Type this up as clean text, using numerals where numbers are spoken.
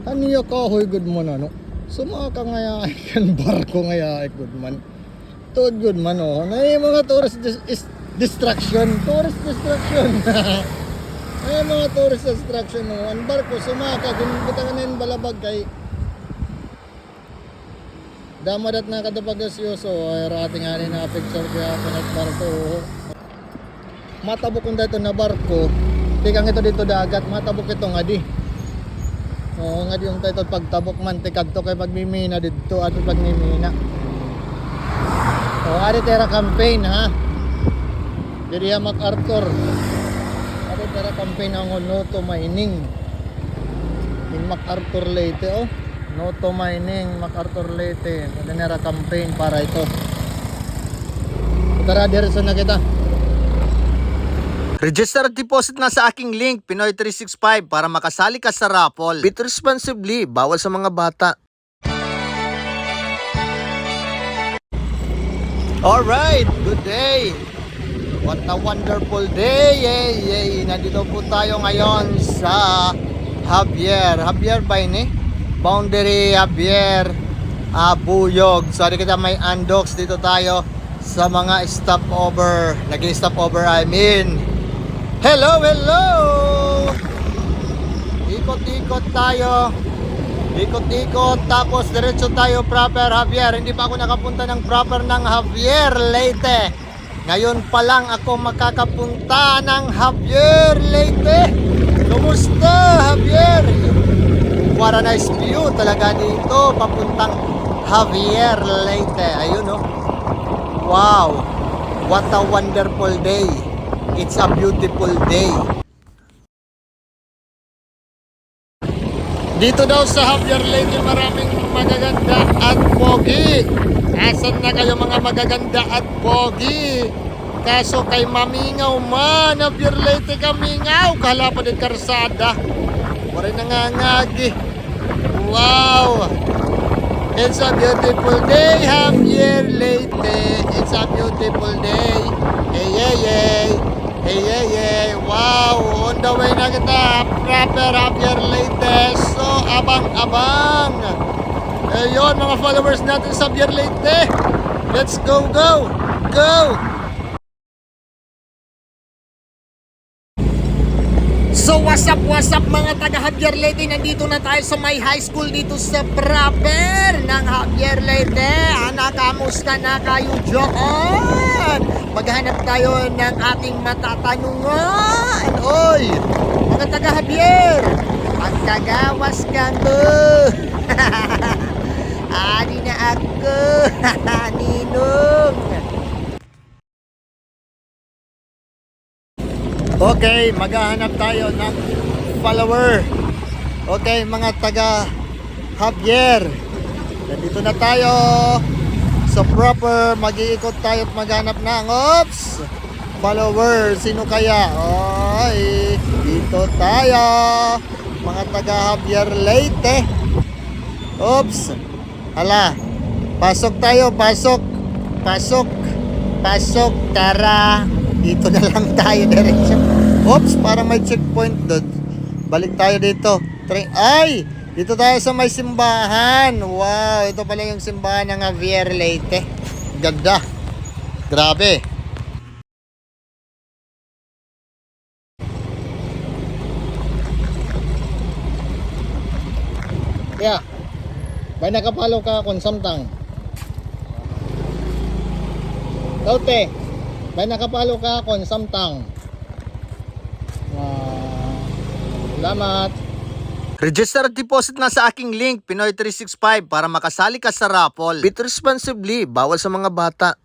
Kaniya kahoy good man ano. Sumaka nga ikan barko nga good man. Tod good man oh. Na yung mga tourist distraction. Tourist distraction. Ay mga tourist distraction no. Ang barko sumaka ginbutangan na yung balabag kay damadat na kadapagasyoso ay rating nga rin na picture kaya pinat barko. Matabok kung dito na barko. Tikang ito dito dagat. Matabok ito nga di. Oo nga di yung tayo pagtabok man. Tikad to kay pagmimina dito at pagmimina. O ari tera campaign ha. Diri ya MacArthur. Ari tera campaign ang Noto Mining. In MacArthur Leyte oh. Noto Mining MacArthur Leyte. Ano nera campaign para ito. Tara diretso na kita. Register at deposit na sa aking link, Pinoy 365 para makasali ka sa raffle. Bit responsibly, bawal sa mga bata. Alright, good day. What a wonderful day. Yay. Nandito po tayo ngayon sa Javier ba ini? Boundary Javier Buyog. Sorry kita may undocs dito tayo sa mga stopover. Nag-stopover I mean. Hello! Ikot-ikot tayo. Ikot-ikot tapos diretso tayo proper Javier. Hindi pa ako nakapunta ng proper ng Javier Leyte. Ngayon pa lang ako makakapunta ng Javier Leyte. Kumusta Javier? What a nice view talaga dito papuntang Javier Leyte. Ayun oh. Wow! What a wonderful day. It's a beautiful day. Dito daw sa Javier Leyte maraming magaganda at pogi. Asan na kayo mga magaganda at pogi? Kaso kay mamingaw man, Javier Leyte kamingaw. Kala pa din karsada. Wala nangangagi. Wow! It's a beautiful day, Javier Leyte. It's a beautiful day. Hey. Wow, on the way na kita. Proper Javier Leyte. So, abang-abang. Ayun, mga followers natin sa Javier Leyte. Let's go. So, what's up mga taga Javier Leyte. Nandito na tayo sa may high school dito sa proper ng Javier Leyte. Anak, kamusta na kayo dyan? Maghanap tayo ng ating matatanungan. Oy, mga taga Javier, magkagawas ka mo. Ani na ako. Ninong. Okay, maghahanap tayo ng follower. Okay, mga taga Javier, nandito na tayo. So proper, mag-iikot tayo at maghanap ng follower. Sino kaya? Ay, dito tayo. Mga taga Javier Leyte. Oops. Hala. Pasok tayo, pasok. Tara. Dito na lang tayo diretso. Oops, para may checkpoint doon. Balik tayo dito. Ay! Dito tayo sa may simbahan. Wow, ito pala yung simbahan ng Javier Leyte. Ganda. Grabe. Yeah. Bay nakapalo ka kung samtang. Taute. Bay nakapalo ka kung samtang. Wow. Salamat. Register at deposit na sa aking link, Pinoy 365 para makasali ka sa raffle. Bit responsibly, bawal sa mga bata.